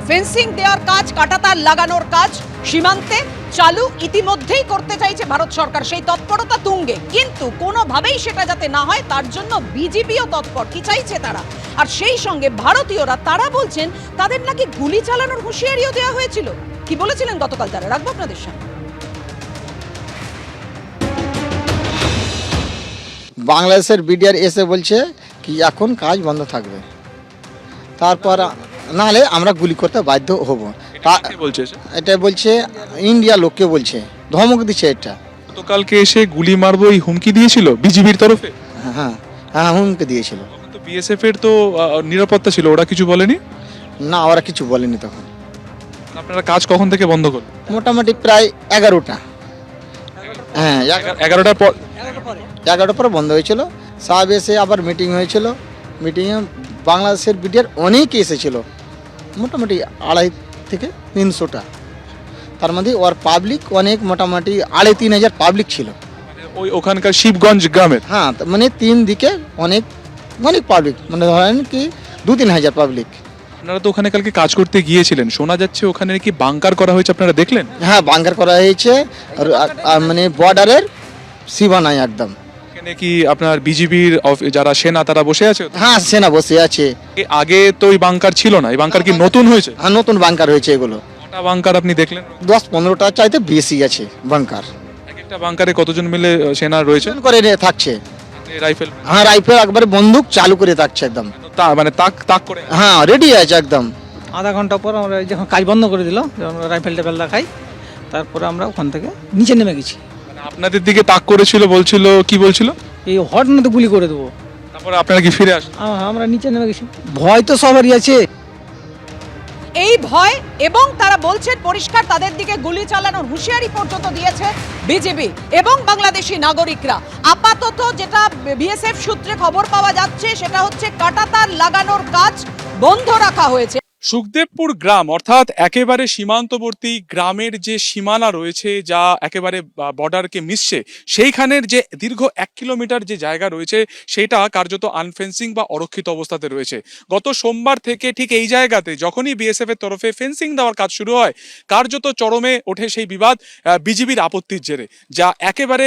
Fencing দেওয়ার কাজ, কাঁটাতার লাগানোর কাজ সীমান্তে চালু ইতিমধ্যেই করতে চাইছে ভারত সরকার, সেই তৎপরতা তুঙ্গে। কিন্তু কোনোভাবেই সেটা যাতে না হয় তার জন্য বিজেপিও তৎপর। কি চাইছে তারা? আর সেই সঙ্গে ভারতীয়রা তারা বলছেন তাদের নাকি গুলি চালানোর হুঁশিয়ারিও দেওয়া হয়েছিল। কি বলেছিলেন গতকাল তারা, রাখবো আপনাদের সামনে। বাংলাদেশের বিডিআর এসে বলছে কি এখন কাজ বন্ধ থাকবে, তারপর নাহলে আমরা গুলি করতে বাধ্য হব। এটা বলছে ইন্ডিয়া লোককে বলছে, ধমক দিচ্ছে। এটা গতকালকে এসে গুলি মারবো এই হুমকি দিয়েছিল বিজিবির তরফে। হ্যাঁ হ্যাঁ হুমকি দিয়েছিল। তো বিএসএফ এর তো নিরাপত্তা ছিল, ওরা কিছু বলেনি? না, ওরা কিছু বলেনি তখন। আপনারা কাজ কখন থেকে বন্ধ করলেন? মোটামুটি প্রায় 11টা। হ্যাঁ 11টার পর 11টার পরে বন্ধ হয়েছিল। সাহেব এসে আবার মিটিং হয়েছিল। মিটিংয়ে বাংলাদেশের বিডিআর অনেক এসেছিল, মোটামুটি 2.5 থেকে 300টা। তার মধ্যে ওর পাবলিক অনেক, মোটামুটি 2,500 পাবলিক ছিল। ওই ওখানকার শিবগঞ্জ গ্রামের। হ্যাঁ, মানে 3 দিকে অনেক অনেক পাবলিক, মানে ধরেন কি 2-3 হাজার পাবলিক। আপনারা তো ওখানে কালকে কাজ করতে গিয়েছিলেন, শোনা যাচ্ছে ওখানে কি বাংকার করা হয়েছে, আপনারা দেখলেন? হ্যাঁ, বাংকার করা হয়েছে, মানে বর্ডারের সীমানায় একদম। এখানে কি আপনার বিজিবির যারা সেনা তারা বসে আছে? হ্যাঁ, সেনা বসে আছে। আগে তো এই বাংকার ছিল না, এই বাংকার কি নতুন হয়েছে? হ্যাঁ, নতুন বাংকার হয়েছে এগুলো। কটা বাংকার আপনি দেখলেন? 10-15টা চাইতে বেশি আছে বাংকার। এক একটা বাংকারে কতজন মিলে সেনা রয়েছে করে থাকছে। রাইফেল? হ্যাঁ, রাইফেল একবারে বন্দুক চালু করে থাকছে একদম। মানে তাক তাক করে? হ্যাঁ, রেডি আছে একদম। আধা ঘন্টা পর আমরা যখন কাজ বন্ধ করে দিল, যখন রাইফেল টাইফেল দেখাই, তারপরে আমরা ওখান থেকে নিচে নেমে গেছি। মানে আপনাদের দিকে তাক করেছিল, বলছিল কি বলছিল? এই হট না তো গুলি করে দেবো। তারপরে আপনারা কি ফিরে আসেন? আমরা নিচে নেমে গেছি। ভয় তো সবারই আছে। এই ভয়, এবং তারা বলছেন পরিষ্কার তাদের দিকে গুলি চালানোর হুঁশিয়ারি পর্যন্ত দিয়েছে বিজেপি এবং বাংলাদেশি নাগরিকরা। আপাতত যেটা বিএসএফ সূত্রে খবর পাওয়া যাচ্ছে সেটা হচ্ছে কাঁটাতার লাগানোর কাজ বন্ধ রাখা হয়েছে। সুখদেবপুর গ্রাম অর্থাৎ একেবারে সীমান্তবর্তী গ্রামের যে সীমানা রয়েছে, যা একেবারে বর্ডারকে মিশছে, সেইখানের যে দীর্ঘ 1 কিলোমিটার যে জায়গা রয়েছে সেটা কার্যত আনফেন্সিং বা অরক্ষিত অবস্থাতে রয়েছে। গত সোমবার থেকে ঠিক এই জায়গাতে যখনই বিএসএফ এর তরফে ফেন্সিং দেওয়ার কাজ শুরু হয়, কার্যত চরমে ওঠে সেই বিবাদ বিজিবির আপত্তির জেরে, যা একেবারে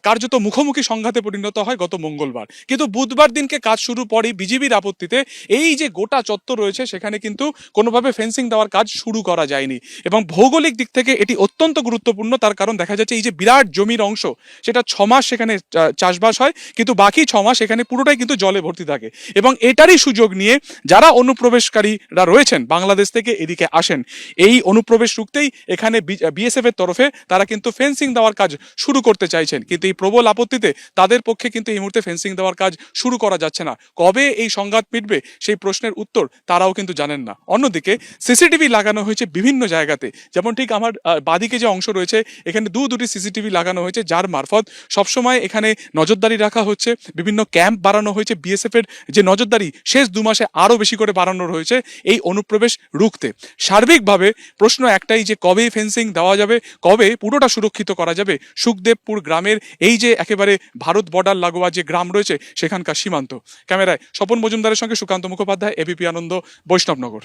কার্যত মুখোমুখি সংঘাতে পরিণত হয় গত মঙ্গলবার। কিন্তু বুধবার দিনকে কাজ শুরু পরই বিজিবির আপত্তিতে এই যে গোটা চত্বর রয়েছে সেখানে কিন্তু কোনোভাবে ফেন্সিং দেওয়ার কাজ শুরু করা যায়নি। এবং ভৌগোলিক দিক থেকে এটি অত্যন্ত গুরুত্বপূর্ণ, তার কারণ দেখা যাচ্ছে এই যে বিরাট জমির অংশ, সেটা 6 মাস সেখানে চাষবাস হয়, কিন্তু বাকি 6 মাস এখানে পুরোটাই কিন্তু জলে ভর্তি থাকে। এবং এটারই সুযোগ নিয়ে যারা অনুপ্রবেশকারীরা রয়েছেন বাংলাদেশ থেকে এদিকে আসেন, এই অনুপ্রবেশ রুখতেই এখানে বিএসএফ এর তরফে তারা কিন্তু ফেন্সিং দেওয়ার কাজ শুরু করতে চাইছেন। কিন্তু এই প্রবল আপত্তিতে তাদের পক্ষে কিন্তু এই মুহূর্তে ফেন্সিং দেওয়ার কাজ শুরু করা যাচ্ছে না। কবে এই সংঘাত মিটবে সেই প্রশ্নের উত্তর তারাও কিন্তু জানেন না। অন্যদিকে সিসিটিভি লাগানো হয়েছে বিভিন্ন জায়গাতে, যেমন ঠিক আমার বাদিকে যে অংশ রয়েছে এখানে দুটি সিসিটিভি লাগানো হয়েছে, যার মারফত সবসময় এখানে নজরদারি রাখা হচ্ছে। বিভিন্ন ক্যাম্প বাড়ানো হয়েছে, বিএসএফ এর যে নজরদারি শেষ 2 মাসে আরো বেশি করে বাড়ানো হয়েছে এই অনুপ্রবেশ রুখতে। সার্বিকভাবে প্রশ্ন একটাই যে কবে ফেন্সিং দেওয়া যাবে, কবে পুরোটা সুরক্ষিত করা যাবে সুখদেবপুর গ্রামের এই যে একেবারে ভারত বর্ডার লাগোয়া যে গ্রাম রয়েছে সেখানকার সীমান্ত। ক্যামেরায় স্বপন মজুমদারের সঙ্গে সুকান্ত মুখোপাধ্যায়, এবিপি আনন্দ, বৈষ্ণবনগর।